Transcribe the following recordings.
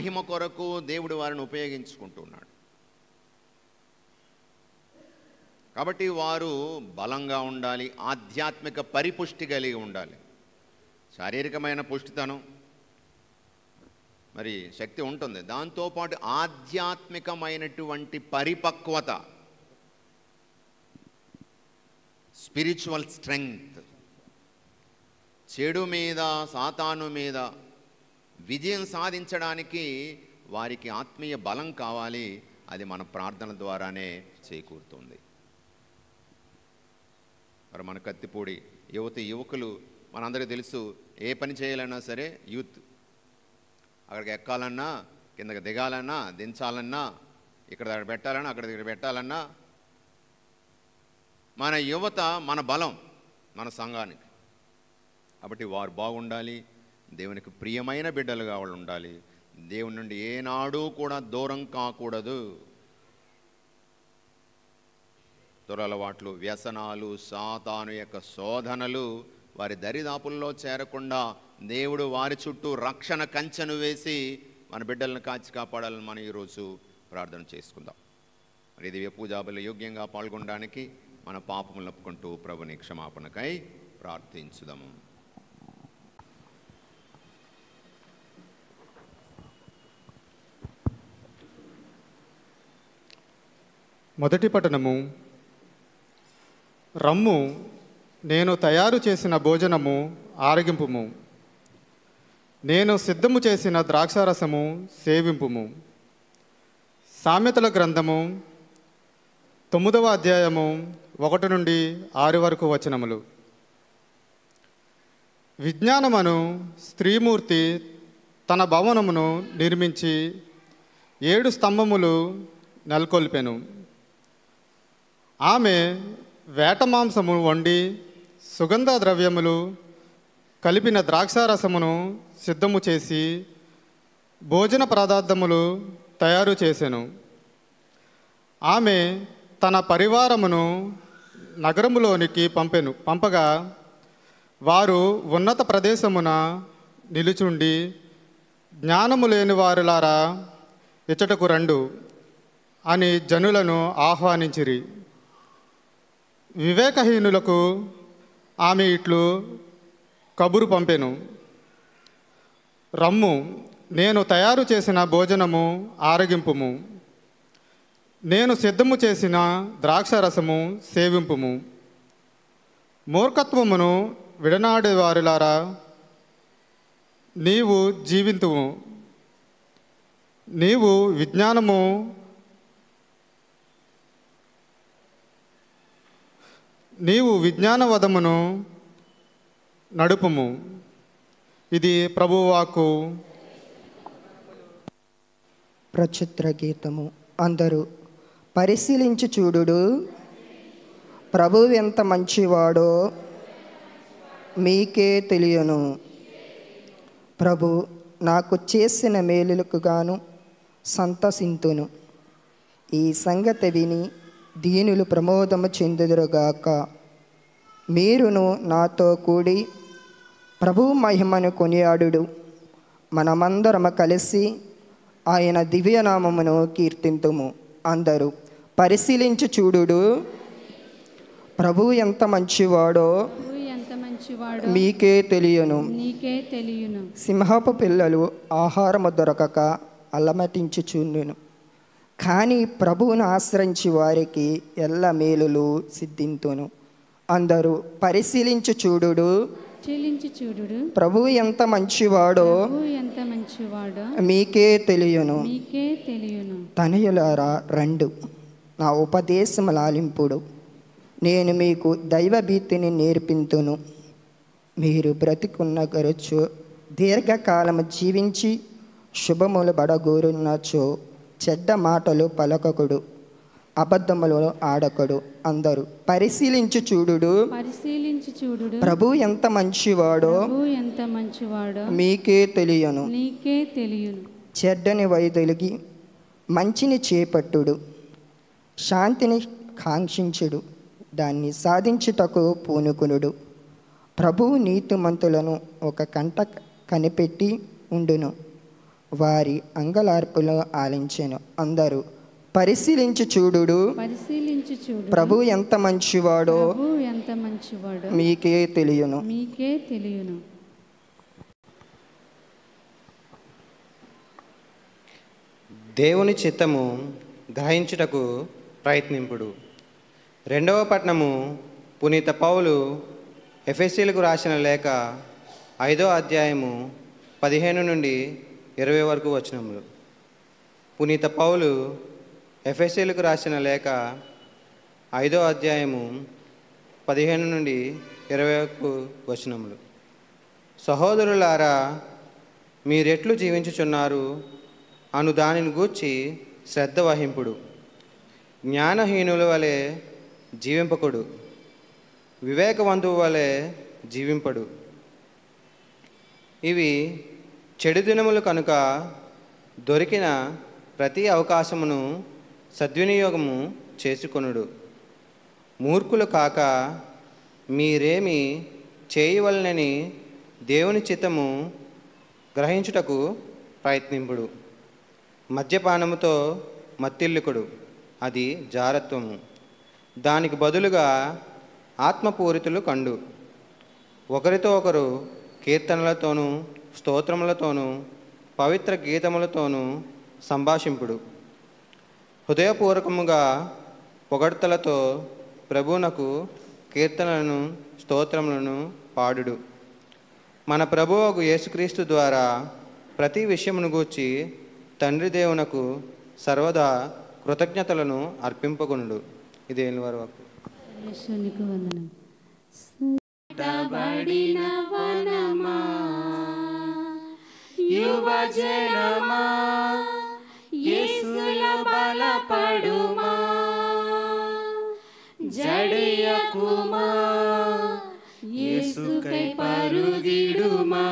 మహిమ కొరకు దేవుడు వారిని ఉపయోగించుకుంటున్నాడు. కాబట్టి వారు బలంగా ఉండాలి, ఆధ్యాత్మిక పరిపుష్టి కలిగి ఉండాలి. శారీరకమైన పుష్టితనం మరి శక్తి ఉంటుంది, దాంతోపాటు ఆధ్యాత్మికమైనటువంటి పరిపక్వత, స్పిరిచువల్ స్ట్రెంగ్త్, చెడు మీద సాతాను మీద విజయం సాధించడానికి వారికి ఆత్మీయ బలం కావాలి. అది మన ప్రార్థన ద్వారానే చేకూరుతుంది. మరి మన కత్తిపూడి యువకులు మనందరికీ తెలుసు, ఏ పని చేయాలన్నా సరే యూత్ అక్కడికి ఎక్కాలన్నా, కిందకి దిగాలన్నా, దించాలన్నా, ఇక్కడ దగ్గర పెట్టాలన్నా, అక్కడ దగ్గర పెట్టాలన్నా మన యువత మన బలం మన సంఘానికి. కాబట్టి వారు బాగుండాలి, దేవునికి ప్రియమైన బిడ్డలుగా వాళ్ళు ఉండాలి, దేవుని నుండి ఏనాడు కూడా దూరం కాకూడదు. దురలవాట్లు, వ్యసనాలు, సాతాను యొక్క శోధనలు వారి దరిదాపుల్లో చేరకుండా దేవుడు వారి చుట్టూ రక్షణ కంచెను వేసి మన బిడ్డలను కాచి కాపాడాలని మనం ఈరోజు ప్రార్థన చేసుకుందాం. మరి దివ్య పూజాబలి యోగ్యంగా పాల్గొనడానికి మన పాపములు ఒప్పుకుంటూ ప్రభుని క్షమాపణకై ప్రార్థించుదాము. మొదటి పఠనము. రమ్ము, నేను తయారు చేసిన భోజనము ఆరగింపుము, నేను సిద్ధము చేసిన ద్రాక్షారసము సేవింపుము. సామెతల గ్రంథము 9వ అధ్యాయము 1 నుండి 6 వరకు వచనములు. విజ్ఞానమను స్త్రీమూర్తి తన భవనమును నిర్మించి 7 స్తంభములు నెలకొల్పెను. ఆమె వేట మాంసము వండి సుగంధ ద్రవ్యములు కలిపిన ద్రాక్షారసమును సిద్ధము చేసి భోజన పదార్థములు తయారు చేసెను. ఆమె తన పరివారమును నగరములోనికి పంపగా వారు ఉన్నత ప్రదేశమున నిలుచుండి, జ్ఞానము లేని వారులారా ఇచ్చటకు రండు అని జనులను ఆహ్వానించిరి. వివేకహీనులకు ఆమె ఇట్లు కబురు పంపెను, రమ్ము, నేను తయారు చేసిన భోజనము ఆరగింపుము, నేను సిద్ధము చేసిన ద్రాక్షరసము సేవింపుము. మూర్ఖత్వమును విడనాడే వారులారా నీవు జీవింతుము, నీవు విజ్ఞానవదమును నడుపుము. ఇది ప్రభువాకు. ప్రచిత్ర గీతము. అందరూ పరిశీలించి చూడుడు, ప్రభువు ఎంత మంచివాడో మీకే తెలియను. ప్రభు నాకు చేసిన మేలులకు గాను సంతసింతును. ఈ సంగతి విని దీనులు ప్రమోదము చెందుదురుగాక. మీరును నాతో కూడి ప్రభు మహిమను కొనియాడుడు. మనమందరము కలిసి ఆయన దివ్యనామమును కీర్తింతుము. అందరూ పరిశీలించి చూడుడు, ప్రభు ఎంత మంచివాడో మీకే తెలియను. సింహపు పిల్లలు ఆహారము దొరకక అలమటించుచుండును, కానీ ప్రభువును ఆశ్రయించి వారికి ఎల్ల మేలులు సిద్ధింతును. అందరూ పరిశీలించి చూడుడు, ప్రభువు ఎంత మంచివాడో మీకే తెలియను. తనయులారా రండు, నా ఉపదేశము లాలింపుడు. నేను మీకు దైవభీతిని నేర్పింతును. మీరు బ్రతికున్న గరుచు దీర్ఘకాలము జీవించి శుభములు బడగోరున్నచో చెడ్డ మాటలు పలకకుడు, అబద్ధములు ఆడకడు. అందరూ పరిశీలించి చూడుడు, ప్రభు ఎంత మంచివాడో మీకే తెలియను. చెడ్డని వైదొలిగి మంచిని చేపట్టుడు, శాంతిని కాంక్షించుడు, దాన్ని సాధించుటకు పూనుకునుడు. ప్రభువు నీతిమంతులను ఒక కంట కనిపెట్టి ఉండును, వారి అంగలార్పులు ఆలించెను. అందరూ పరిశీలించి చూడుడు, పరిశీలించి చూడు, ప్రభు ఎంత మంచివాడో ప్రభు ఎంత మంచివాడో మీకే తెలియను. మీకే తెలియను. దేవుని చిత్తము గ్రహించుటకు ప్రయత్నింపుడు. రెండవ పట్టణము పునీత పౌలు ఎఫెసీలకు రాసిన లేఖ 5వ అధ్యాయము 15 నుండి 20 వరకు వచనములు. పునీత పౌలు ఎఫెసీలకు రాసిన లేఖ 5వ అధ్యాయము 15 నుండి 20 వరకు వచనములు. సహోదరులారా, మీరెట్లు జీవించుచున్నారు అను దానిని గూర్చి శ్రద్ధ వహింపుడు. జ్ఞానహీనుల వలె జీవింపకుడు, వివేకవంతువు వలె జీవింపడు. ఇవి చెడు దినములు కనుక దొరికిన ప్రతి అవకాశమును సద్వినియోగము చేసుకొనుడు. మూర్ఖులు కాక మీరేమి చేయవలనని దేవుని చిత్తము గ్రహించుటకు ప్రయత్నింపుడు. మద్యపానముతో మత్తిల్లుకుడు, అది జారత్వము. దానికి బదులుగా ఆత్మపూరితులు కండు. ఒకరితో ఒకరు కీర్తనలతోనూ స్తోత్రములతోనూ పవిత్ర గీతములతోనూ సంభాషింపుడు. హృదయపూర్వకముగా పొగడ్తలతో ప్రభువునకు కీర్తనలను స్తోత్రములను పాడుడు. మన ప్రభువు యేసుక్రీస్తు ద్వారా ప్రతి విషయమును గూర్చి తండ్రి దేవునకు సర్వదా కృతజ్ఞతలను అర్పింపకొనుడు. ఇదే వారు యేసునికి వందనం. సృష్టించబడిన వనమా, యువజనమా, యేసులో బలపడుమా, జడియకుమా, యేసుకై పరుగిడుమా.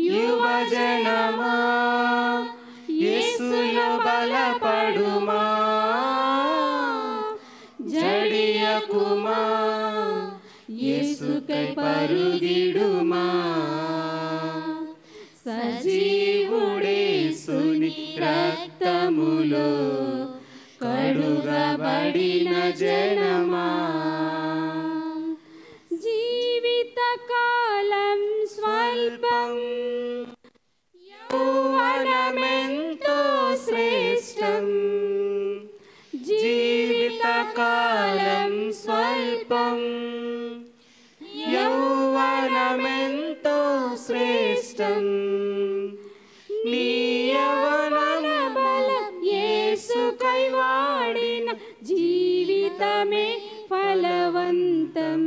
యువజనమా, యేసులో బలపడుమా, జడియకుమా, యేసుకై పరుగిడుమా. సజీవుడేసుని రక్తములో కడుగబడిన జనమా, జీవితకాలం స్వల్పం, యౌవనమెంతో శ్రేష్టం. జీవితకాలం స్వల్పం, యౌవనమెంతో శ్రేష్టం. నీ యౌవన బలం యేసుకై వాడిన జీవితమే ఫలవంతం.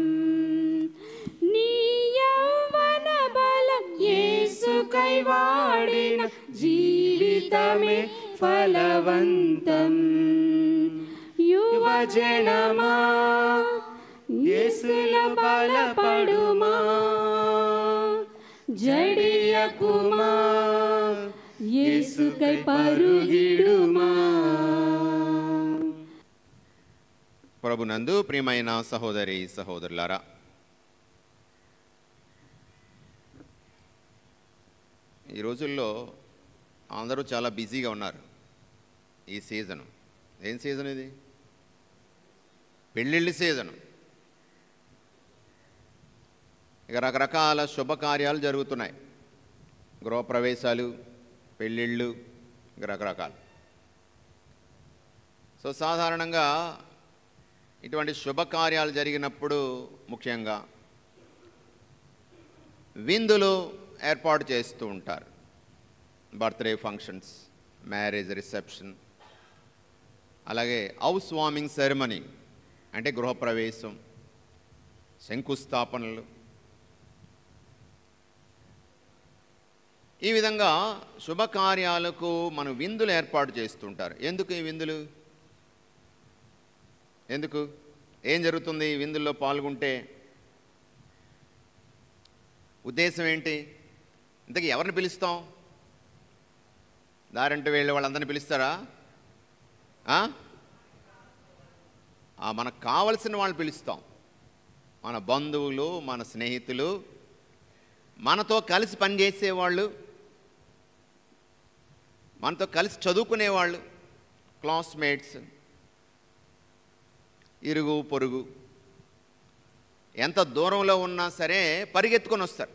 నీ యౌవన బలం యేసుకై వాడిన జీవితమే ఫలవంతం. యువజనమా, యేసులో బలపడుమా, జడియకుమా, యేసుకై పరుగిడుమా. ప్రభునందు ప్రియమైన సహోదరి సహోదరులారా, ఈ రోజుల్లో అందరూ చాలా బిజీగా ఉన్నారు. ఈ సీజను ఏం సీజన్ ఇది? పెళ్ళిళ్ళ సీజను. ఇక రకరకాల శుభకార్యాలు జరుగుతున్నాయి. గృహప్రవేశాలు, పెళ్ళిళ్ళు, ఇక రకరకాలు. సో సాధారణంగా ఇటువంటి శుభకార్యాలు జరిగినప్పుడు ముఖ్యంగా విందులు ఏర్పాటు చేస్తూ ఉంటారు. బర్త్డే ఫంక్షన్స్, మ్యారేజ్ రిసెప్షన్, అలాగే హౌస్ వార్మింగ్ సెరమనీ అంటే గృహప్రవేశం, శంకుస్థాపనలు. ఈ విధంగా శుభకార్యాలకు మనం విందులు ఏర్పాటు చేస్తుంటారు. ఎందుకు ఈ విందులు? ఎందుకు? ఏం జరుగుతుంది ఈ విందుల్లో పాల్గొంటే? ఉద్దేశం ఏంటి? ఇంతకీ ఎవరిని పిలుస్తాం? దారంటూ వెళ్ళే వాళ్ళందరినీ పిలుస్తారా? మనకు కావలసిన వాళ్ళని పిలుస్తాం. మన బంధువులు, మన స్నేహితులు, మనతో కలిసి పనిచేసేవాళ్ళు, మనతో కలిసి చదువుకునేవాళ్ళు, క్లాస్మేట్స్, ఇరుగు పొరుగు, ఎంత దూరంలో ఉన్నా సరే పరిగెత్తుకొని వస్తారు.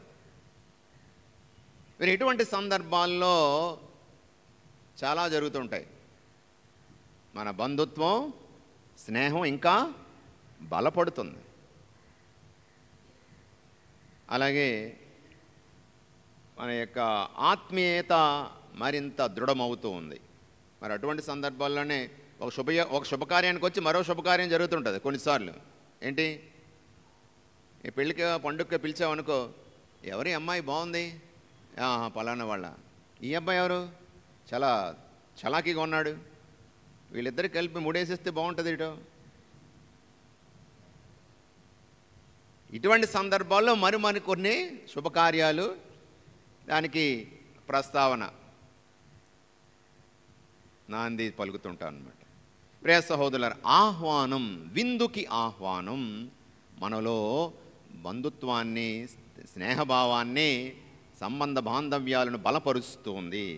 మీరు ఇటువంటి సందర్భాల్లో చాలా జరుగుతుంటాయి. మన బంధుత్వం, స్నేహం ఇంకా బలపడుతుంది. అలాగే మన యొక్క ఆత్మీయత మరింత దృఢమవుతూ ఉంది. మరి అటువంటి సందర్భాల్లోనే ఒక శుభకార్యానికి వచ్చి మరో శుభకార్యం జరుగుతుంటుంది కొన్నిసార్లు. ఏంటి, ఈ పెళ్ళికి పండుగకి పిలిచామనుకో, ఎవరి అమ్మాయి బాగుంది, పలానా వాళ్ళ, ఈ అబ్బాయి ఎవరు, చాలా చలాకీగా ఉన్నాడు, వీళ్ళిద్దరికి కలిపి ముడేసేస్తే బాగుంటుంది ఇటో. ఇటువంటి సందర్భాల్లో మరి కొన్ని శుభకార్యాలు, దానికి ప్రస్తావన, నాంది పలుకుతుంటాను అన్నమాట. ప్రియ సహోదరులారా, ఆహ్వానం, విందుకి ఆహ్వానం మనలో బంధుత్వాన్ని, స్నేహభావాన్ని, సంబంధ బాంధవ్యాలను బలపరుస్తుంది.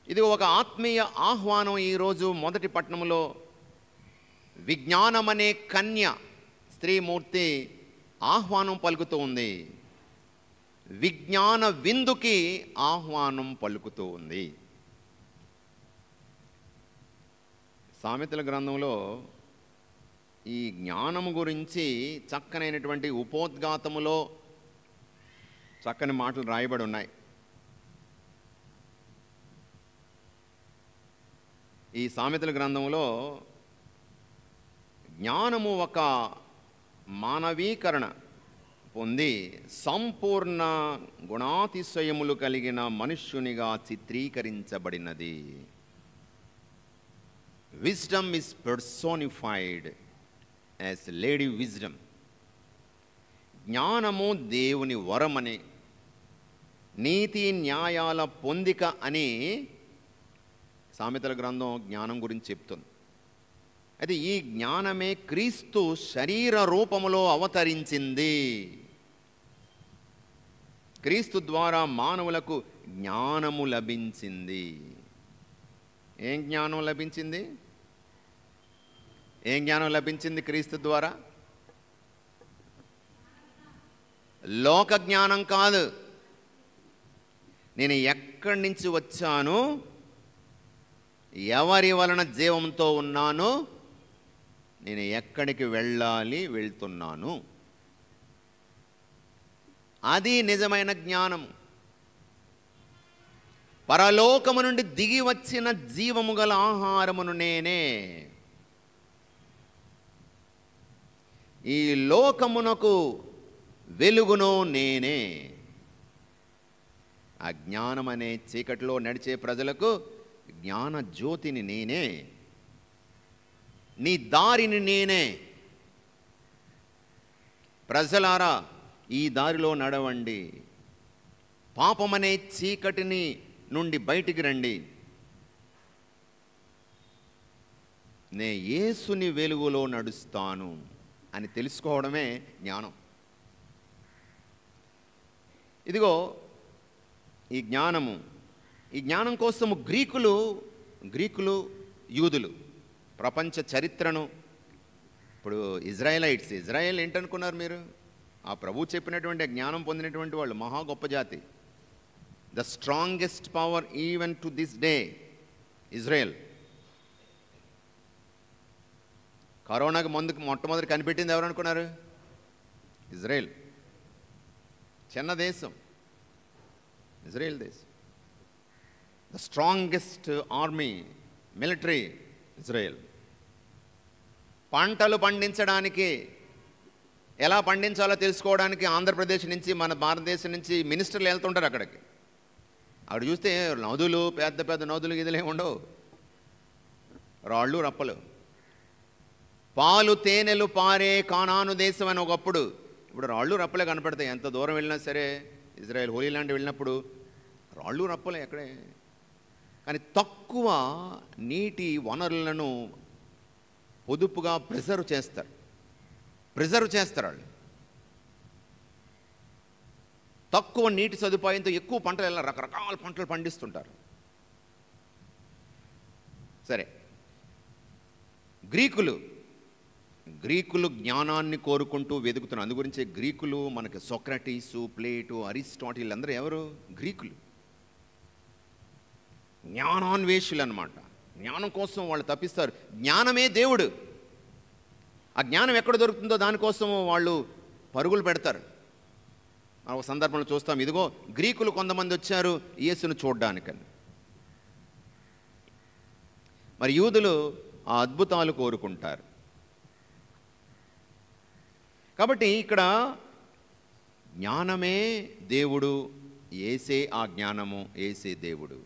ఇది ఒక ఆత్మీయ ఆహ్వానం. ఈరోజు మొదటి పట్టణంలో విజ్ఞానమనే కన్య స్త్రీమూర్తి ఆహ్వానం పలుకుతూ ఉంది. విజ్ఞాన విందుకి ఆహ్వానం పలుకుతూ ఉంది. సామెతల గ్రంథంలో ఈ జ్ఞానము గురించి చక్కనైనటువంటి ఉపోద్ఘాతములో చక్కని మాటలు రాయబడి ఉన్నాయి. ఈ సామెతల గ్రంథంలో జ్ఞానము ఒక మానవీకరణ పొంది సంపూర్ణ గుణాతిశయములు కలిగిన మనుష్యునిగా చిత్రీకరించబడినది. Wisdom is personified as lady wisdom. జ్ఞానము దేవుని వరమని, నీతి న్యాయాల పొందిక అని సామెతల గ్రంథం జ్ఞానం గురించి చెప్తుంది. అయితే ఈ జ్ఞానమే క్రీస్తు శరీర రూపములో అవతరించింది. క్రీస్తు ద్వారా మానవులకు జ్ఞానము లభించింది. ఏం జ్ఞానం లభించింది? ఏం జ్ఞానం లభించింది క్రీస్తు ద్వారా? లోక జ్ఞానం కాదు. నేను ఎక్కడి నుంచి వచ్చాను, ఎవరి వలన జీవంతో ఉన్నాను, నేను ఎక్కడికి వెళ్తున్నాను, అది నిజమైన జ్ఞానం. పరలోకము నుండి దిగి వచ్చిన జీవము గల ఆహారమును నేనే. ఈ లోకమునకు వెలుగును నేనే. ఆ జ్ఞానం అనే చీకటిలో నడిచే ప్రజలకు జ్ఞాన జ్యోతిని నేనే. నీ దారిని నేనే. ప్రజలారా, ఈ దారిలో నడవండి, పాపమనే చీకటిని నుండి బయటికి రండి, నే యేసుని వెలుగులో నడుస్తాను అని తెలుసుకోవడమే జ్ఞానం. ఇదిగో ఈ జ్ఞానము. ఈ జ్ఞానం కోసము గ్రీకులు యూదులు ప్రపంచ చరిత్రను, ఇప్పుడు ఇజ్రాయెల్ ఏంటనుకున్నారు మీరు? ఆ ప్రభు చెప్పినటువంటి జ్ఞానం పొందినటువంటి వాళ్ళు మహా గొప్ప జాతి. The strongest power even to this day, Israel. కరోనాకు మొట్టమొదటి కనిపెట్టింది ఎవరు అనుకున్నారు? ఇజ్రాయెల్. చిన్న దేశం ఇజ్రాయెల్ దేశం. The strongest army, military, Israel. పంటలు పండించడానికి, ఎలా పండించాలో తెలుసుకోవడానికి ఆంధ్రప్రదేశ్ నుంచి, మన భారతదేశం నుంచి మినిస్టర్లు వెళ్తుంటారు అక్కడికి. అక్కడ చూస్తే నదులు, పెద్ద పెద్ద నదులు, గిదులు ఉండవు, రాళ్ళు రప్పలు. పాలు తేనెలు పారే కానాను దేశం అని ఒకప్పుడు, ఇప్పుడు రాళ్ళు రప్పలే కనపడతాయి. ఎంత దూరం వెళ్ళినా సరే, ఇజ్రాయెల్ హోలీ ల్యాండ్ వెళ్ళినప్పుడు రాళ్ళు రప్పలే ఎక్కడే. కానీ తక్కువ నీటి వనరులను పొదుపుగా ప్రిజర్వ్ చేస్తారు వాళ్ళు. తక్కువ నీటి సదుపాయంతో ఎక్కువ పంటలు రకరకాల పంటలు పండిస్తుంటారు. సరే, గ్రీకులు జ్ఞానాన్ని కోరుకుంటూ వెతుకుతున్నారు. అందు గురించే గ్రీకులు మనకి సోక్రటీసు, ప్లేటో, అరిస్టాటిల్ అందరూ ఎవరు? గ్రీకులు. జ్ఞానాన్వేషులు అన్నమాట. జ్ఞానం కోసం వాళ్ళు తప్పిస్తారు. జ్ఞానమే దేవుడు. ఆ జ్ఞానం ఎక్కడ దొరుకుతుందో దానికోసం వాళ్ళు పరుగులు పెడతారు. ఒక సందర్భంలో చూస్తాం, ఇదిగో గ్రీకులు కొంతమంది వచ్చారు యేసును చూడ్డానికని. మరి యూదులు ఆ అద్భుతాలు కోరుకుంటారు. కాబట్టి ఇక్కడ జ్ఞానమే దేవుడు, యేసే ఆ జ్ఞానము, యేసే దేవుడు.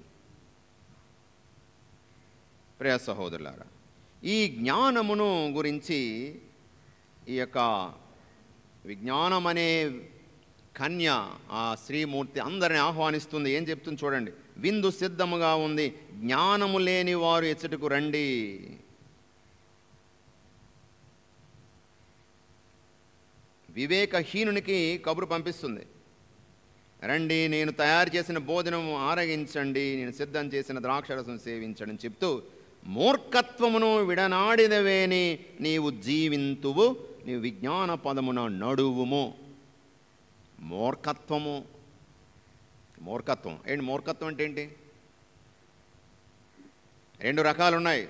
ప్రియ సహోదరులారా, ఈ జ్ఞానమును గురించి ఈ యొక్క విజ్ఞానం అనే కన్య, ఆ శ్రీమూర్తి అందరిని ఆహ్వానిస్తుంది. ఏం చెప్తుంది చూడండి, విందు సిద్ధముగా ఉంది, జ్ఞానము లేని వారు ఎచ్చటకు రండి. వివేకహీనునికి కబురు పంపిస్తుంది, రండి నేను తయారు చేసిన భోజనము ఆరగించండి, నేను సిద్ధం చేసిన ద్రాక్షరసం సేవించండి అని చెప్తూ, మూర్ఖత్వమును విడనాడినవేని నీవు జీవింతువు, నీవు విజ్ఞాన పదమున నడువుము. మూర్ఖత్వం ఏంటి? మూర్ఖత్వం అంటే ఏంటి? రెండు రకాలు ఉన్నాయి,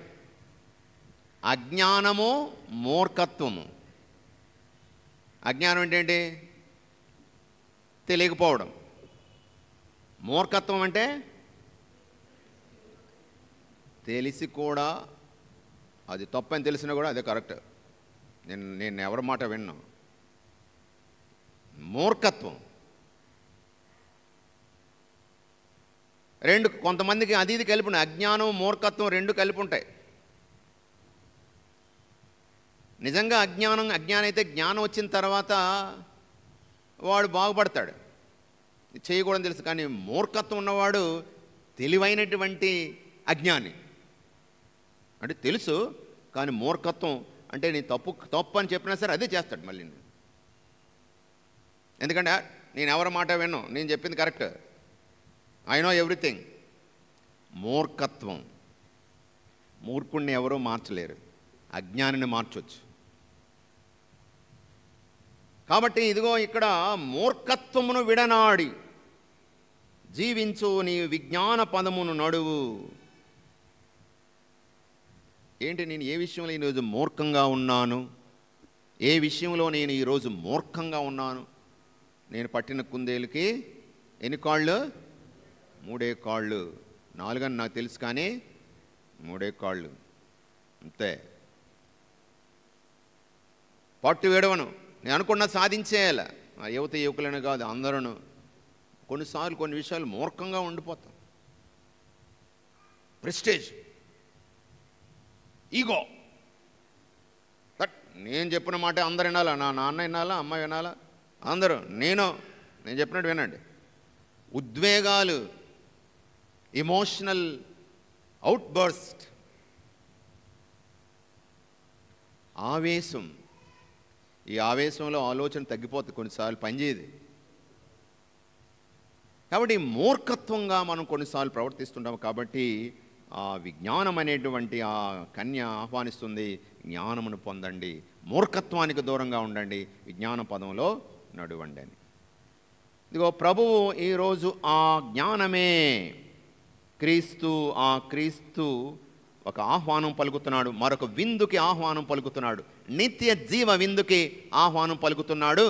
అజ్ఞానము, మూర్ఖత్వము. అజ్ఞానం అంటే ఏంటి? తెలియకపోవడం. మూర్ఖత్వం అంటే తెలిసి కూడా, అది తప్పని తెలిసినా కూడా అదే కరెక్ట్, నేను ఎవరి మాట విన్నా. మూర్ఖత్వం. రెండు, కొంతమందికి అది ఇది కలిపి ఉన్నాయి. అజ్ఞానం, మూర్ఖత్వం రెండు కలిపి ఉంటాయి. నిజంగా జ్ఞానం అయితే జ్ఞానం వచ్చిన తర్వాత వాడు బాగుపడతాడు, చేయకూడదని తెలుసు. కానీ మూర్ఖత్వం ఉన్నవాడు తెలివైనటువంటి అజ్ఞాని. అంటే తెలుసు కానీ మూర్ఖత్వం అంటే నీ తప్పు అని చెప్పినా సరే అదే చేస్తాడు మళ్ళీ. ఎందుకంటే నేను ఎవరి మాట విన్నాను, నేను చెప్పింది కరెక్ట్, ఐ నో ఎవ్రీథింగ్. మూర్ఖత్వం. మూర్ఖుణ్ణి ఎవరూ మార్చలేరు, అజ్ఞానిని మార్చవచ్చు. కాబట్టి ఇదిగో ఇక్కడ మూర్ఖత్వమును విడనాడి జీవించు, నీ విజ్ఞాన పదమును నడువు. ఏంటి, నేను ఏ విషయంలో ఈరోజు మూర్ఖంగా ఉన్నాను? ఏ విషయంలో నేను ఈరోజు మూర్ఖంగా ఉన్నాను? నేను పట్టిన కుందేలుకి ఎన్ని కాళ్ళు? 3 కాళ్ళు. 4 అని నాకు తెలుసు కానీ 3 కాళ్ళు అంతే. పట్టు విడవను, నేను అనుకున్న సాధించేయాల. యువకులను కాదు, అందరూ కొన్నిసార్లు కొన్ని విషయాలు మూర్ఖంగా ఉండిపోతాం. ప్రెస్టేజ్, ఈగో, నేను చెప్పిన మాట అందరు వినాలా, నా నాన్న వినాలా, అమ్మ వినాలా, అందరూ నేను చెప్పినట్టు వినండి. ఉద్వేగాలు, ఎమోషనల్ అవుట్బర్స్ట్, ఆవేశం. ఈ ఆవేశంలో ఆలోచన తగ్గిపోతుంది, కొన్నిసార్లు పనిచేయదు. కాబట్టి మూర్ఖత్వంగా మనం కొన్నిసార్లు ప్రవర్తిస్తుంటాము. కాబట్టి ఆ విజ్ఞానం అనేటువంటి ఆ కన్య ఆహ్వానిస్తుంది, జ్ఞానమును పొందండి, మూర్ఖత్వానికి దూరంగా ఉండండి, విజ్ఞాన పదంలో నడవండి అని. ఇదిగో ప్రభువు ఈరోజు ఆ జ్ఞానమే క్రీస్తు, ఆ క్రీస్తు ఒక ఆహ్వానం పలుకుతున్నాడు, మరొక విందుకి ఆహ్వానం పలుకుతున్నాడు, నిత్య జీవ విందుకి ఆహ్వానం పలుకుతున్నాడు.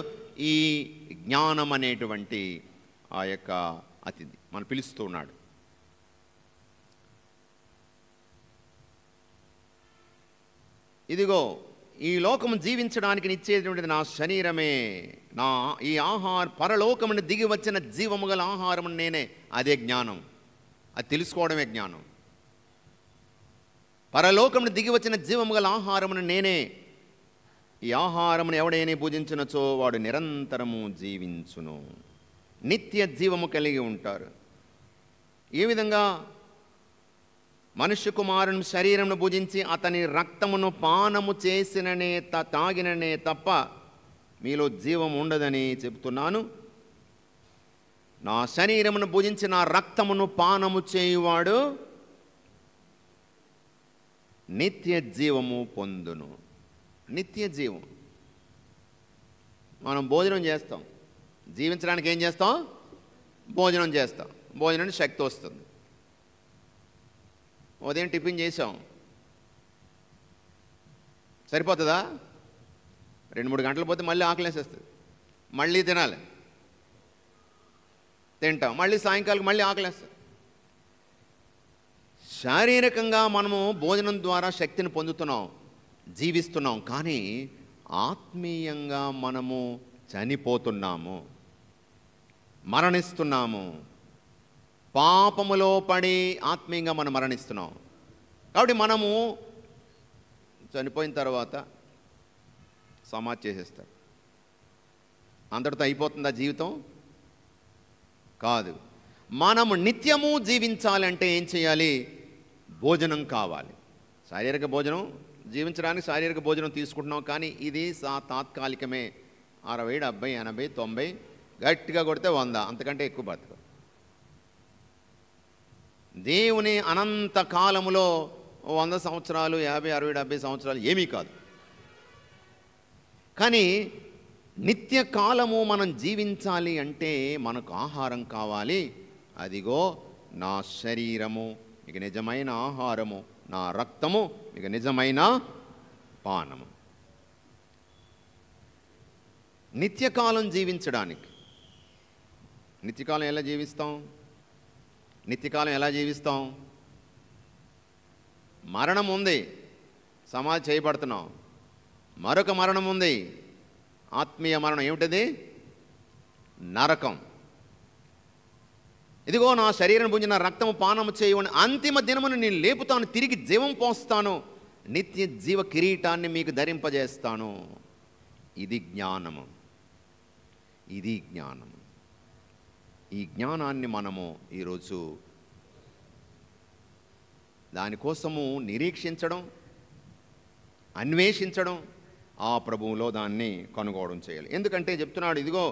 ఈ జ్ఞానం అనేటువంటి ఆ యొక్క అతిథి మనం పిలుస్తూ ఉన్నాడు. ఇదిగో ఈ లోకము జీవించడానికి నిచ్చేటువంటిది నా శరీరమే, నా ఈ పరలోకముని దిగి వచ్చిన జీవము గల ఆహారము నేనే. అదే జ్ఞానం, అది తెలుసుకోవడమే జ్ఞానం. పరలోకముని దిగి వచ్చిన జీవము గల ఆహారమును నేనే. ఈ ఆహారమును ఎవడైనా భుజించునచో వాడు నిరంతరము జీవించును, నిత్య జీవము కలిగి ఉంటారు. ఏ విధంగా? మనుష్య కుమారుని శరీరమును భుజించి అతని రక్తమును పానము చేసిననే తాగిననే తప్ప మీలో జీవం ఉండదని చెబుతున్నాను. నా శరీరమును భుజించి నా రక్తమును పానము చేయువాడు నిత్య జీవము పొందును. నిత్య జీవం. మనం భోజనం చేస్తాం, జీవించడానికి ఏం చేస్తాం? భోజనం చేస్తాం. భోజనానికి శక్తి వస్తుంది. ఉదయం టిఫిన్ చేసాం, సరిపోతుందా? 2-3 గంటలు పోతే మళ్ళీ ఆకలేసేస్తుంది, మళ్ళీ తినాలి, తింటాం, మళ్ళీ సాయంకాలం మళ్ళీ ఆకలేస్తుంది. శారీరకంగా మనము భోజనం ద్వారా శక్తిని పొందుతున్నాం, జీవిస్తున్నాం. కానీ ఆత్మీయంగా మనము చనిపోతున్నాము, మరణిస్తున్నాము. పాపములో పడి ఆత్మీయంగా మనం మరణిస్తున్నాం. కాబట్టి మనము చనిపోయిన తర్వాత సమాధి చేసేస్తారు. అందరితో అయిపోతుందా జీవితం? కాదు. మనము నిత్యము జీవించాలంటే ఏం చేయాలి? భోజనం కావాలి. శారీరక భోజనం, జీవించడానికి శారీరక భోజనం తీసుకుంటున్నాం, కానీ ఇది తాత్కాలికమే. 60, 70, 80, 90, గట్టిగా కొడితే 100, అంతకంటే ఎక్కువ బతుకు. దేవుని అనంత కాలములో 100 సంవత్సరాలు, 50, 60, 70 సంవత్సరాలు ఏమీ కాదు. కానీ నిత్య కాలము మనం జీవించాలి అంటే మనకు ఆహారం కావాలి. అదిగో నా శరీరము మీకు నిజమైన ఆహారము, నా రక్తము మీకు నిజమైన పానము. నిత్యకాలం జీవించడానికి, నిత్యకాలం ఎలా జీవిస్తాం? నిత్యకాలం ఎలా జీవిస్తాం? మరణం ఉంది, సమాధి చేయబడుతున్నాం. మరొక మరణం ఉంది, ఆత్మీయ మరణం. ఏమిటది? నరకం. ఇదిగో నా శరీరం పుంజిన రక్తము పానము చేయవని అంతిమ దినమును నేను లేపుతాను, తిరిగి జీవం పోస్తాను, నిత్య జీవ కిరీటాన్ని మీకు ధరింపజేస్తాను. ఇది జ్ఞానము, ఇది జ్ఞానము. ఈ జ్ఞానాన్ని మనము ఈరోజు దానికోసము నిరీక్షించడం, అన్వేషించడం, ఆ ప్రభువులో దాన్ని కనుగోవడం చేయాలి. ఎందుకంటే చెప్తున్నాడు, ఇదిగో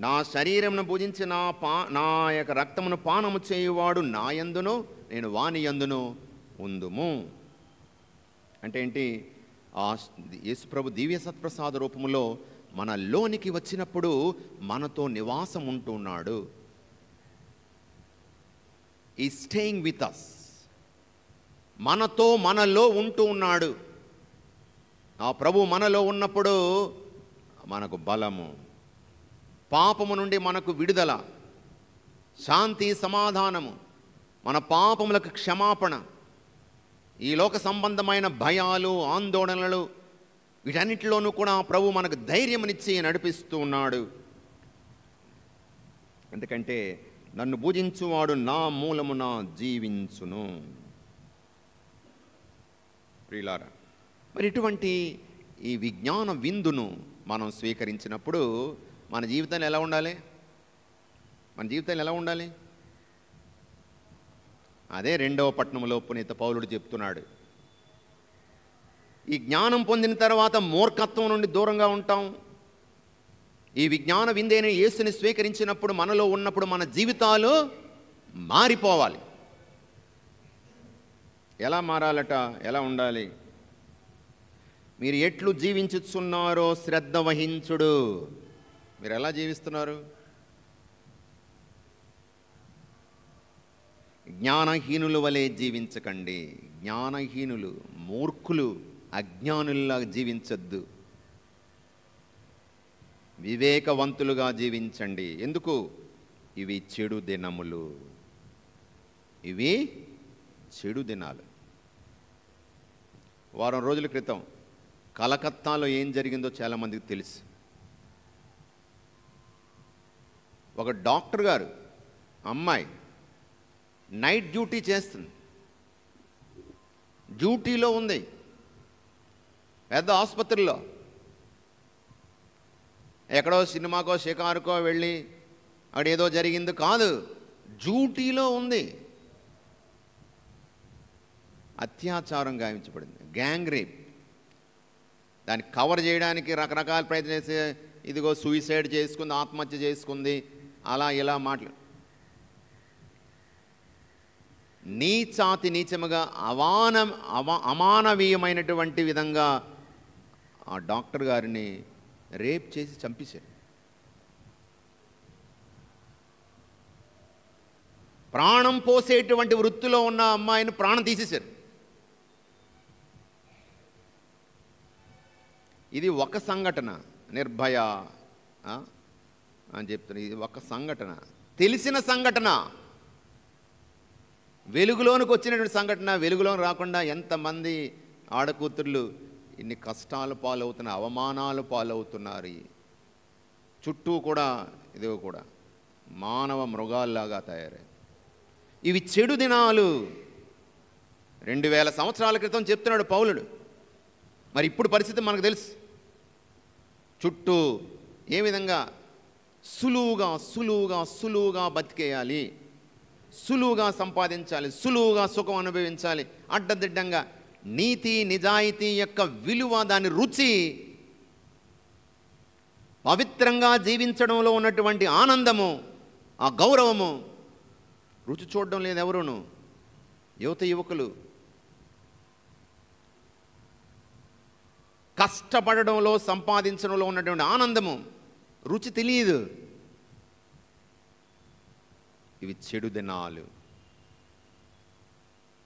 నా శరీరమును భుజించి నా యొక్క రక్తమును పానము చేయువాడు నా యందును, నేను వాని యందును ఉందుము. అంటే ఏంటి? ఆ యేసుప్రభు దివ్య సత్ప్రసాద రూపములో మన లోనికి వచ్చినప్పుడు మనతో నివాసం ఉంటున్నాడు. ఈ స్టేయింగ్ విత్ అస్, మనతో మనలో ఉంటూ ఉన్నాడు. ఆ ప్రభు మనలో ఉన్నప్పుడు మనకు బలము, పాపము నుండి మనకు విడుదల, శాంతి, సమాధానము, మన పాపములకు క్షమాపణ, ఈ లోక సంబంధమైన భయాలు, ఆందోళనలు, వీటన్నిటిలోనూ కూడా ప్రభు మనకు ధైర్యమునిచ్చి నడిపిస్తూ ఉన్నాడు. ఎందుకంటే నన్ను పూజించువాడు నా మూలమున జీవించును. ప్రియులారా, మరి ఇటువంటి ఈ విజ్ఞాన విందును మనం స్వీకరించినప్పుడు మన జీవితంలో ఎలా ఉండాలి? మన జీవితంలో ఎలా ఉండాలి? అదే 2వ పట్టణంలో పునీత పౌలుడు చెప్తున్నాడు. ఈ జ్ఞానం పొందిన తర్వాత మూర్ఖత్వం నుండి దూరంగా ఉంటాం. ఈ విజ్ఞాన విందైన యేసుని స్వీకరించినప్పుడు, మనలో ఉన్నప్పుడు మన జీవితాలు మారిపోవాలి. ఎలా మారాలట? ఎలా ఉండాలి? మీరు ఎట్లు జీవించుచున్నారో శ్రద్ధ వహించుడు. మీరు ఎలా జీవిస్తున్నారు? జ్ఞానహీనుల వలె జీవించకండి. జ్ఞానహీనులు, మూర్ఖులు, అజ్ఞానుల్లా జీవించద్దు. వివేకవంతులుగా జీవించండి. ఎందుకు? ఇవి చెడు దినములు, ఇవి చెడు దినాలు. వారం రోజుల క్రితం కలకత్తాలో ఏం జరిగిందో చాలామందికి తెలుసు. ఒక డాక్టర్ గారు అమ్మాయి నైట్ డ్యూటీ చేస్తుంది, డ్యూటీలో ఉంది పెద్ద ఆసుపత్రిలో. ఎక్కడో సినిమాకో షికారుకో వెళ్ళి అక్కడ ఏదో జరిగింది కాదు, డ్యూటీలో ఉంది. అత్యాచారం గావించబడింది, గ్యాంగ్ రేప్. దాన్ని కవర్ చేయడానికి రకరకాల ప్రయత్నం చేసి, ఇదిగో సూసైడ్ చేసుకుంది, ఆత్మహత్య చేసుకుంది, అలా ఇలా నీచాతి నీచముగా అమానవీయమైనటువంటి విధంగా ఆ డాక్టర్ గారిని రేప్ చేసి చంపేశారు. ప్రాణం పోసేటువంటి వృత్తిలో ఉన్న అమ్మాయిని ప్రాణం తీసేశారు. ఇది ఒక సంఘటన, నిర్భయ అని చెప్తున్నా. ఇది ఒక సంఘటన, తెలిసిన సంఘటన, వెలుగులోనికి వచ్చినటువంటి సంఘటన. వెలుగులోకి రాకుండా ఎంతమంది ఆడకూతుర్లు ఇన్ని కష్టాలు పాలవుతున్నారు, అవమానాలు పాలవుతున్నారు. చుట్టూ కూడా ఇదిగో కూడా మానవ మృగాల్లాగా తయారై. ఇవి చెడు దినాలు. 2000 సంవత్సరాల క్రితం చెప్తున్నాడు పౌలుడు. మరి ఇప్పుడు పరిస్థితి మనకు తెలుసు. చుట్టూ ఏ విధంగా సులువుగా బతికేయాలి, సులువుగా సంపాదించాలి, సులువుగా సుఖం అనుభవించాలి. అడ్డదిడ్డంగా నీతి నిజాయితీ యొక్క విలువ, దాని రుచి, పవిత్రంగా జీవించడంలో ఉన్నటువంటి ఆనందము, ఆ గౌరవము రుచి చూడడం లేదు ఎవరును. యువకులు కష్టపడడంలో, సంపాదించడంలో ఉన్నటువంటి ఆనందము, రుచి తెలియదు. ఇవి చెడు దినాలు.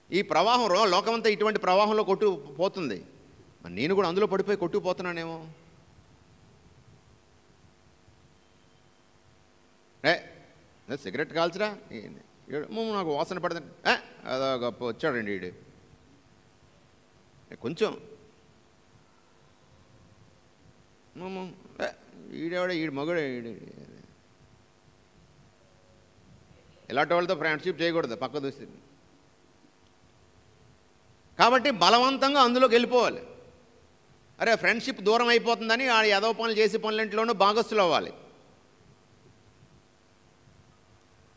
ఈ ప్రవాహం లోకమంతా ఇటువంటి ప్రవాహంలో కొట్టుకుపోతుంది. నేను కూడా అందులో పడిపోయి కొట్టుకుపోతున్నానేమో. సిగరెట్ కాల్చరా, నాకు వాసన పడుతుంది, అదో గొప్ప వచ్చాడండి వీడు. కొంచెం ఈడేవాడే, ఈడు మగుడే, ఇలాంటి వాళ్ళతో ఫ్రెండ్షిప్ చేయకూడదు, పక్క దూసి. కాబట్టి బలవంతంగా అందులోకి వెళ్ళిపోవాలి. అరే ఫ్రెండ్షిప్ దూరం అయిపోతుందని ఆ ఏదో పనులు చేసే పనులంట్లోనూ భాగస్థులు అవ్వాలి.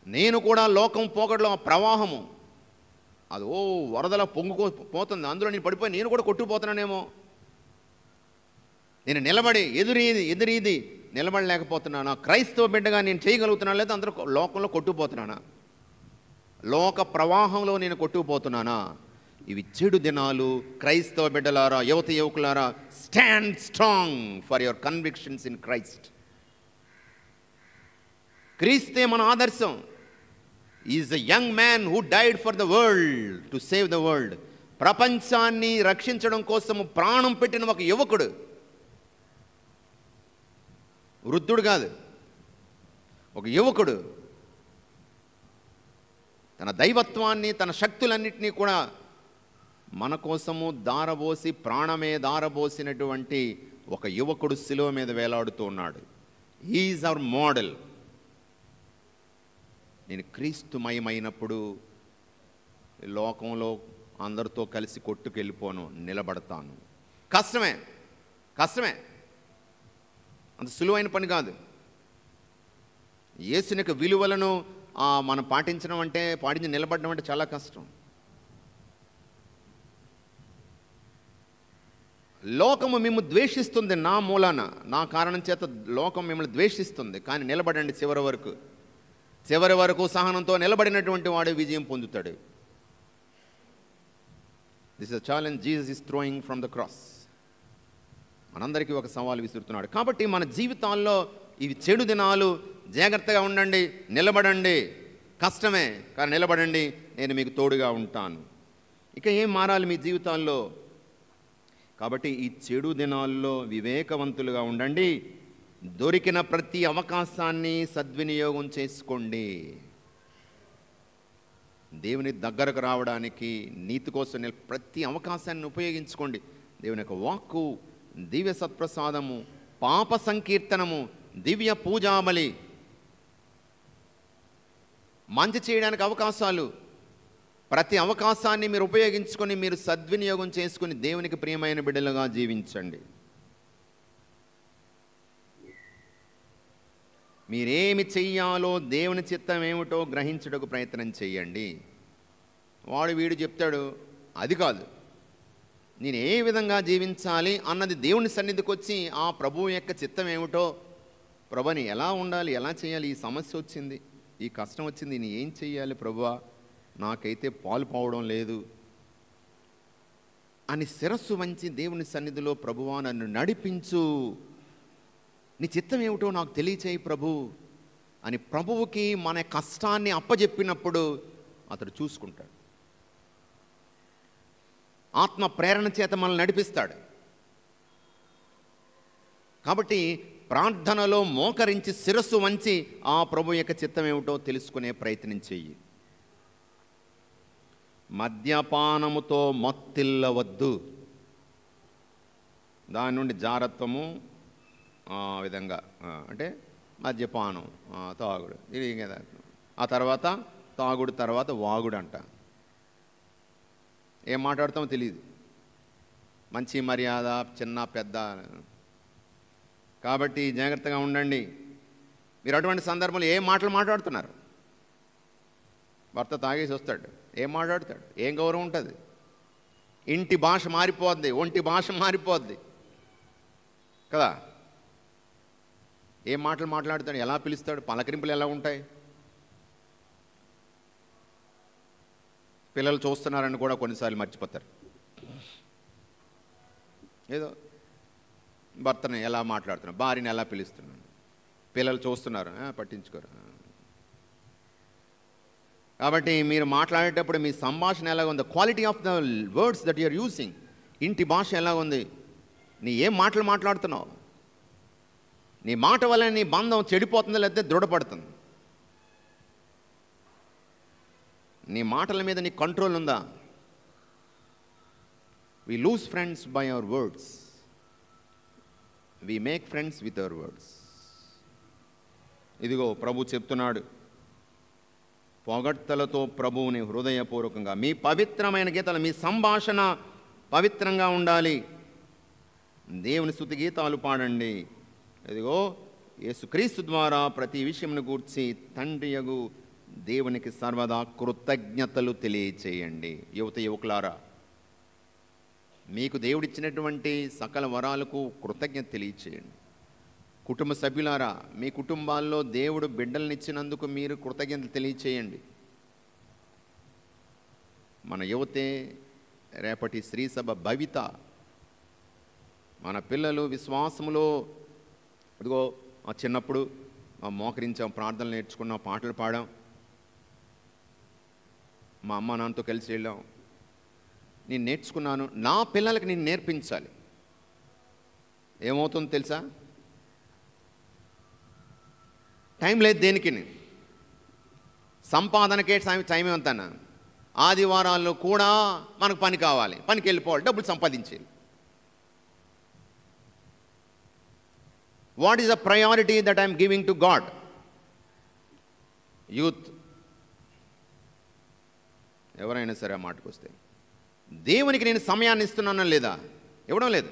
నేను కూడా లోకం పోగడలో ప్రవాహము అది వరదలా పొంగుకోపోతుంది, అందులో నేను పడిపోయి నేను కూడా కొట్టుకుపోతున్నానేమో. నేను నిలబడి ఎదురీది నిలబడలేకపోతున్నానా? క్రైస్తవ బిడ్డగా నేను చేయగలుగుతున్నాను, లేదా అందరూ లోకంలో కొట్టుకుపోతున్నానా? లోక ప్రవాహంలో నేను కొట్టుకుపోతున్నానా? ఇవి చెడు దినాలు. క్రైస్తవ బిడ్డలారా, యువకులారా, stand strong for your convictions in Christ. క్రీస్తే మన ఆదర్శం. Is a young man who died for the world to save the world. ప్రపంచాన్ని రక్షించడం కోసము ప్రాణం పెట్టిన ఒక యువకుడు, వృద్ధుడు కాదు, ఒక యువకుడు తన దైవత్వాన్ని, తన శక్తులన్నింటినీ కూడా మన కోసము దారబోసి, ప్రాణమే దారబోసినటువంటి ఒక యువకుడు శిలువ మీద వేలాడుతూ ఉన్నాడు. He is our model. నేను క్రీస్తుమయమైనప్పుడు లోకంలో అందరితో కలిసి కొట్టుకెళ్ళిపోను, నిలబడతాను. కష్టమే, అంత సులువైన పని కాదు. యేసుని యొక్క విలువలను మనం పాటించి నిలబడడం అంటే చాలా కష్టం. లోకము మిమ్మల్ని ద్వేషిస్తుంది, నా మూలాన, నా కారణం చేత లోకం మిమ్మల్ని ద్వేషిస్తుంది. కానీ నిలబడండి చివరి వరకు సహనంతో నిలబడినటువంటి వాడు విజయం పొందుతాడు. This is a challenge Jesus is throwing from the cross. మనందరికీ ఒక సవాలు విసురుతున్నాడు. కాబట్టి మన జీవితాల్లో ఇవి చెడు దినాలు. జాగ్రత్తగా ఉండండి, నిలబడండి. కష్టమే కానీ నిలబడండి, నేను మీకు తోడుగా ఉంటాను. ఇక ఏం మారాలి మీ జీవితాల్లో? కాబట్టి ఈ చెడు దినాల్లో వివేకవంతులుగా ఉండండి. దొరికిన ప్రతి అవకాశాన్ని సద్వినియోగం చేసుకోండి. దేవుని దగ్గరకు రావడానికి, నీతి కోసం ప్రతి అవకాశాన్ని ఉపయోగించుకోండి. దేవుని యొక్క వాక్కు, దివ్య సత్ప్రసాదము, పాప సంకీర్తనము, దివ్య పూజాబలి, మంచి చేయడానికి అవకాశాలు, ప్రతి అవకాశాన్ని మీరు ఉపయోగించుకొని, మీరు సద్వినియోగం చేసుకుని దేవునికి ప్రియమైన బిడ్డలుగా జీవించండి. మీరేమి చెయ్యాలో, దేవుని చిత్తం ఏమిటో గ్రహించుటకు ప్రయత్నం చేయండి. వీడు చెప్తాడు, అది కాదు, నేను ఏ విధంగా జీవించాలి అన్నది దేవుని సన్నిధికి వచ్చి ఆ ప్రభువు యొక్క చిత్తం ఏమిటో, ప్రభుని ఎలా ఉండాలి, ఎలా చేయాలి, ఈ సమస్య వచ్చింది, ఈ కష్టం వచ్చింది, నేను ఏం చెయ్యాలి ప్రభువా, నాకైతే పాలు పోవడం లేదు అని శిరస్సు వంచి దేవుని సన్నిధిలో ప్రభువా నన్ను నడిపించు, నీ చిత్తం ఏమిటో నాకు తెలియచేయి ప్రభు అని ప్రభువుకి మన కష్టాన్ని అప్పజెప్పినప్పుడు అతడు చూసుకుంటాడు. ఆత్మ ప్రేరణ చేత మనల్ని నడిపిస్తాడు. కాబట్టి ప్రార్థనలో మోకరించి శిరస్సు వంచి ఆ ప్రభు యొక్క చిత్తం ఏమిటో తెలుసుకునే ప్రయత్నం చెయ్యి. మద్యపానముతో మత్తిల్లవద్దు, దాని నుండి జారత్వము విధంగా అంటే మద్యపానం, తాగుడు, ఇది కదా. ఆ తర్వాత తాగుడు, తర్వాత వాగుడు అంట. ఏం మాట్లాడతామో తెలియదు, మంచి మర్యాద, చిన్న పెద్ద. కాబట్టి జాగ్రత్తగా ఉండండి. మీరు అటువంటి సందర్భంలో ఏం మాటలు మాట్లాడుతున్నారు? భర్త తాగేసి వస్తాడు, ఏం మాట్లాడతాడు? ఏం గౌరవం ఉంటుంది? ఇంటి భాష మారిపోద్ది, ఒంటి భాష మారిపోద్ది కదా. ఏం మాటలు మాట్లాడతాడు? ఎలా పిలుస్తాడు? పలకరింపులు ఎలా ఉంటాయి? పిల్లలు చూస్తున్నారని కూడా కొన్నిసార్లు మర్చిపోతారు. ఏదో భర్తని ఎలా మాట్లాడుతున్నాను, భార్యని ఎలా పిలుస్తున్నాను, పిల్లలు చూస్తున్నారు, పట్టించుకోరు. కాబట్టి మీరు మాట్లాడేటప్పుడు మీ సంభాషణ ఎలాగ ఉంది? Quality of the words that you're using, ఇంటి భాష ఎలా ఉంది? నీ ఏం మాటలు మాట్లాడుతున్నావు? నీ మాట వల్ల నీ బంధం చెడిపోతుందా లేకపోతే దృఢపడుతుంది? నీ మాటల మీద నీ కంట్రోల్ ఉందా? We lose friends by our words, we make friends with our words. ఇదిగో ప్రభు చెప్తున్నాడు, పొగడ్తలతో ప్రభువుని హృదయపూర్వకంగా, మీ పవిత్రమైన గీతాలు, మీ సంభాషణ పవిత్రంగా ఉండాలి. దేవుని స్తుతి గీతాలు పాడండి. ఇదిగో యేసుక్రీస్తు ద్వారా ప్రతి విషయంను గూర్చి తండ్రియగు దేవునికి సర్వదా కృతజ్ఞతలు తెలియచేయండి. యువత యువకులారా, మీకు దేవుడిచ్చినటువంటి సకల వరాలకు కృతజ్ఞత తెలియచేయండి. కుటుంబ సభ్యులారా, మీ కుటుంబాల్లో దేవుడు బిడ్డలనిచ్చినందుకు మీరు కృతజ్ఞతలు తెలియచేయండి. మన యువతే రేపటి స్త్రీ సభ భవిత. మన పిల్లలు విశ్వాసములో ఇదిగో చిన్నప్పుడు మోకరించాం, ప్రార్థనలు నేర్చుకున్నాం, పాటలు పాడాం, మా అమ్మ నాన్నతో కలిసి వెళ్ళాం. నేను నేర్చుకున్నాను, నా పిల్లలకి నేను నేర్పించాలి. ఏమవుతుందో తెలుసా? టైం లేదు దేనికి, సంపాదనకే టైం ఏమంటాను. ఆదివారాల్లో కూడా మనకు పని కావాలి, పనికి వెళ్ళిపోవాలి, డబ్బులు సంపాదించాలి. What is the priority that I'm giving to God? Youth ఎవరైనా సరే ఆ మాటకు వస్తే, దేవునికి నేను సమయాన్ని ఇస్తున్నానా లేదా? ఇవ్వడం లేదు.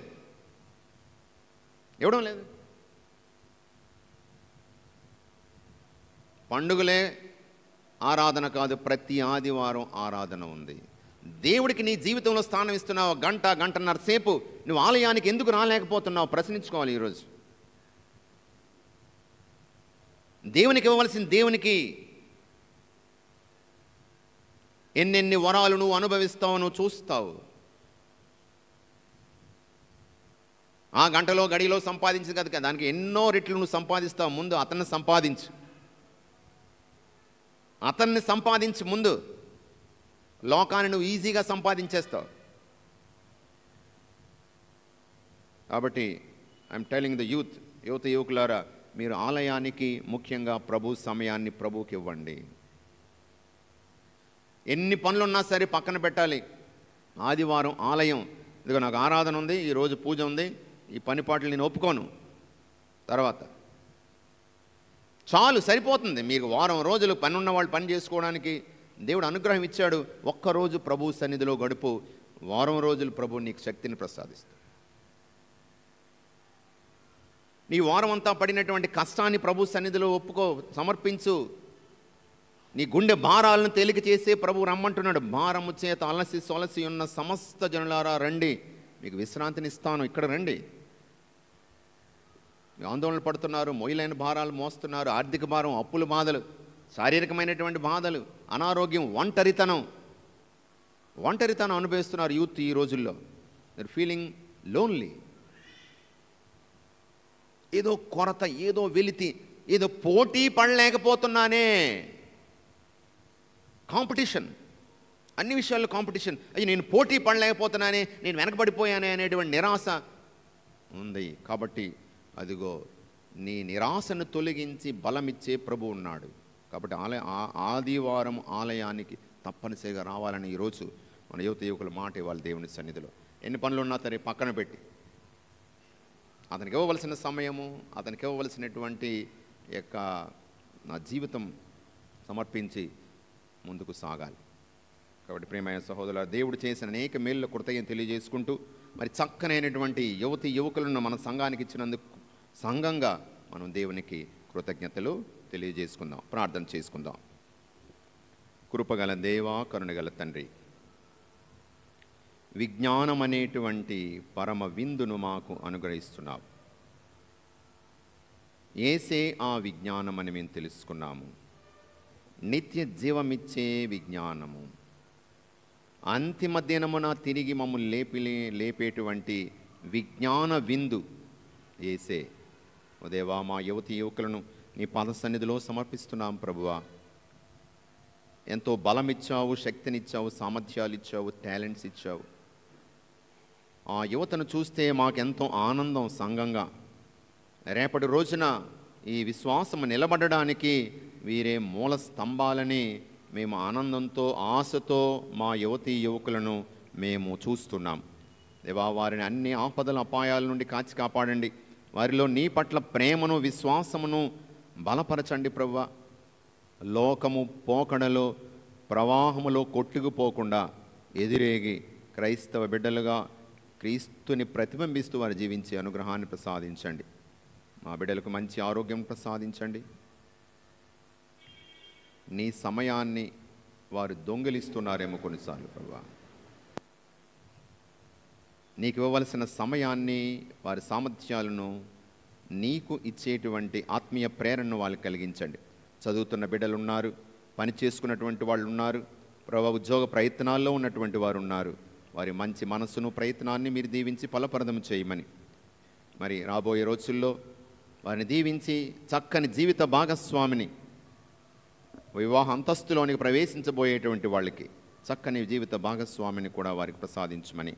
పండుగలే ఆరాధన కాదు, ప్రతి ఆదివారం ఆరాధన ఉంది. దేవుడికి నీ జీవితంలో స్థానం ఇస్తున్నావు. గంట గంటన్నర సేపు నువ్వు ఆలయానికి ఎందుకు రాలేకపోతున్నావు? ప్రశ్నించుకోవాలి ఈరోజు. దేవునికి ఇవ్వవలసిన దేవునికి ఎన్నెన్ని వరాలు నువ్వు అనుభవిస్తావు, నువ్వు చూస్తావు. ఆ గంటలో గడిలో సంపాదించింది కదా, దానికి ఎన్నో రెట్లు నువ్వు సంపాదిస్తావు. ముందు అతన్ని సంపాదించి ముందు లోకాన్ని నువ్వు ఈజీగా సంపాదించేస్తావు. కాబట్టి ఐఎమ్ టెలింగ్ ద యువకులారా, మీరు ఆలయానికి ముఖ్యంగా ప్రభు సమయాన్ని ప్రభువుకి ఇవ్వండి. ఎన్ని పనులున్నా సరే పక్కన పెట్టాలి. ఆదివారం ఆలయం, ఇదిగో నాకు ఆరాధన ఉంది, ఈరోజు పూజ ఉంది, ఈ పని పాటలు నేను ఒప్పుకోను, తర్వాత చాలు, సరిపోతుంది. మీకు వారం రోజులు పని ఉన్న వాళ్ళు పని చేసుకోవడానికి దేవుడు అనుగ్రహం ఇచ్చాడు. ఒక్కరోజు ప్రభు సన్నిధిలో గడుపు, వారం రోజులు ప్రభు నీకు శక్తిని ప్రసాదిస్తాడు. నీ వారం అంతా పడినటువంటి కష్టాన్ని ప్రభు సన్నిధిలో ఒప్పుకో, సమర్పించు. నీ గుండె భారాలను తేలిక చేసే ప్రభు రమ్మంటున్నాడు. భారము చేత అలసి సొలసి ఉన్న సమస్త జనులారా రండి, మీకు విశ్రాంతిని ఇస్తాను, ఇక్కడ రండి. ఆందోళన పడుతున్నారు, మొయిలైన భారాలు మోస్తున్నారు, ఆర్థిక భారం, అప్పుల బాధలు, శారీరకమైనటువంటి బాధలు, అనారోగ్యం, ఒంటరితనం అనుభవిస్తున్నారు యూత్ ఈ రోజుల్లో. They're feeling lonely. ఏదో కొరత, ఏదో వెలితి, ఏదో పోటీ పడలేకపోతున్నానే. కాంపిటీషన్, అన్ని విషయాల్లో కాంపిటీషన్. అయ్యి నేను పోటీ పడలేకపోతున్నానే, నేను వెనకబడిపోయానే అనేటువంటి నిరాశ ఉంది. కాబట్టి అదిగో నీ నిరాశను తొలగించి బలమిచ్చే ప్రభు ఉన్నాడు. కాబట్టి ఆదివారం ఆలయానికి తప్పనిసరిగా రావాలని ఈరోజు మన యువకుల మాట ఇవ్వాలి దేవుని సన్నిధిలో. ఎన్ని పనులు ఉన్నా సరే పక్కన పెట్టి అతనికి ఇవ్వవలసిన సమయము, అతనికి ఇవ్వవలసినటువంటి యొక్క నా జీవితం సమర్పించి ముందుకు సాగాలి. కాబట్టి ప్రియమైన సహోదరుల, దేవుడు చేసిన అనేక మేళ్ళ కృతజ్ఞత తెలియజేసుకుంటూ మరి చక్కనైనటువంటి యువకులను మన సంఘానికి ఇచ్చినందుకు సంఘంగా మనం దేవునికి కృతజ్ఞతలు తెలియజేసుకుందాం. ప్రార్థన చేసుకుందాం. కృపగల దేవా, కరుణగల తండ్రి, విజ్ఞానం అనేటువంటి పరమ విందును మాకు అనుగ్రహిస్తున్నావు. ఏసే ఆ విజ్ఞానం అని మేము తెలుసుకున్నాము. నిత్య జీవమిచ్చే విజ్ఞానము, అంతిమ దినమున తిరిగి మమ్మల్ని లేపేటువంటి విజ్ఞాన విందు ఏసే. ఓ దేవా, మా యువకులను నీ పాద సన్నిధిలో సమర్పిస్తున్నాం ప్రభువా. ఎంతో బలం ఇచ్చావు, శక్తినిచ్చావు, సామర్థ్యాలు ఇచ్చావు, టాలెంట్స్ ఇచ్చావు. ఆ యువతను చూస్తే మాకెంతో ఆనందం సంఘంగా. రేపటి రోజున ఈ విశ్వాసము నిలబడడానికి వీరే మూల స్తంభాలని మేము ఆనందంతో, ఆశతో మా యువకులను మేము చూస్తున్నాం. దేవా, వారిని అన్ని ఆపదల అపాయాల నుండి కాచి కాపాడండి. వారిలో నీ పట్ల ప్రేమను, విశ్వాసమును బలపరచండి ప్రభువా. లోకము పోకడలో, ప్రవాహములో కొట్టుకుపోకుండా ఎదిరేగి క్రైస్తవ బిడ్డలుగా క్రీస్తుని ప్రతిబింబిస్తూ వారు జీవించే అనుగ్రహాన్ని ప్రసాదించండి. మా బిడ్డలకు మంచి ఆరోగ్యం ప్రసాదించండి. నీ సమయాన్ని వారు దొంగిలిస్తున్నారేమో కొన్నిసార్లు ప్రభువా. నీకు ఇవ్వవలసిన సమయాన్ని, వారి సామర్థ్యాలను నీకు ఇచ్చేటువంటి ఆత్మీయ ప్రేరణను వాళ్ళకి కలిగించండి. చదువుతున్న బిడ్డలు ఉన్నారు, పని చేసుకున్నటువంటి వాళ్ళు ఉన్నారు, ప్రభు ఉద్యోగ ప్రయత్నాల్లో ఉన్నటువంటి వారు ఉన్నారు. వారి మంచి మనస్సును, ప్రయత్నాన్ని మీరు దీవించి ఫలప్రదం చేయమని, మరి రాబోయే రోజుల్లో వారిని దీవించి చక్కని జీవిత భాగస్వామిని, వివాహ అంతస్తులోనికి ప్రవేశించబోయేటువంటి వాళ్ళకి చక్కని జీవిత భాగస్వామిని కూడా వారికి ప్రసాదించమని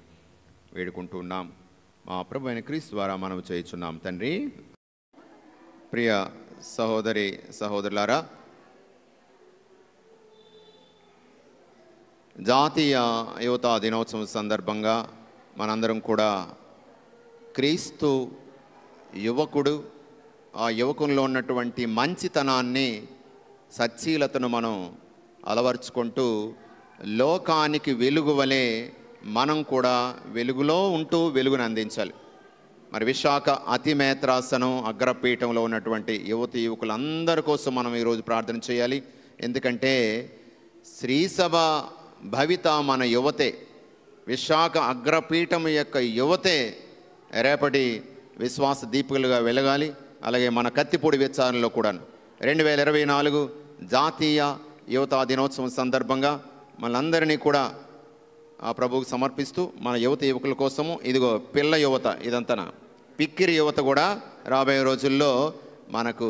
వేడుకుంటూ ఉన్నాం. మా ప్రభు అయిన క్రీస్తు ద్వారా మనం చేయుచున్నాం తండ్రి. ప్రియ సహోదరి సహోదరులారా, జాతీయ యువతా దినోత్సవం సందర్భంగా మనందరం కూడా క్రీస్తు యువకుడు, ఆ యువకుల్లో ఉన్నటువంటి మంచితనాన్ని, సచ్చీలతను మనం అలవర్చుకుంటూ లోకానికి వెలుగు వలె మనం కూడా వెలుగులో ఉంటూ వెలుగును అందించాలి. మరి విశాఖ అతిమేత్రాసనం అగ్రపీఠంలో ఉన్నటువంటి యువకులందరి కోసం మనం ఈరోజు ప్రార్థన చేయాలి. ఎందుకంటే శ్రీసభ భవిత మన యువతే, విశాఖ అగ్రపీఠం యొక్క యువతే రేపటి విశ్వాస దీపికలుగా వెలగాలి. అలాగే మన కత్తిపూడి విచారణలో కూడా 2024 జాతీయ యువతా దినోత్సవం సందర్భంగా మనందరినీ కూడా ఆ ప్రభువుకు సమర్పిస్తూ మన యువకుల కోసము ఇదిగో పిల్ల యువత, ఇదంతా పిక్కిరి యువత కూడా రాబోయే రోజుల్లో మనకు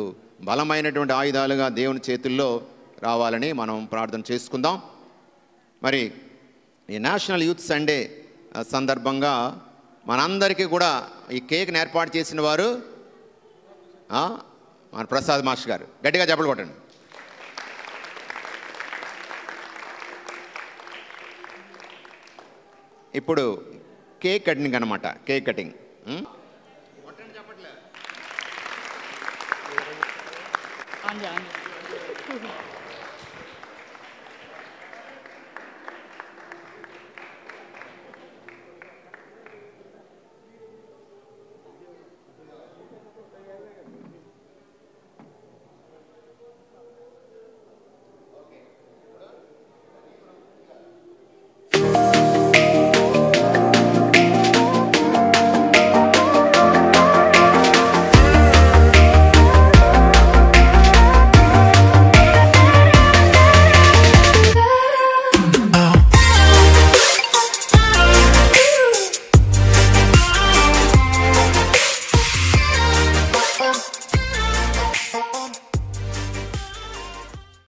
బలమైనటువంటి ఆయుధాలుగా దేవుని చేతుల్లో రావాలని మనం ప్రార్థన చేసుకుందాం. మరి ఈ నేషనల్ యూత్ సండే సందర్భంగా మనందరికీ కూడా ఈ కేక్ని ఏర్పాటు చేసిన వారు మన ప్రసాద్ మాస్టర్ గారు. గట్టిగా చెప్పలు కొట్టండి. ఇప్పుడు కేక్ కటింగ్ అనమాట. కేక్ కటింగ్ చెప్పట్లేదు.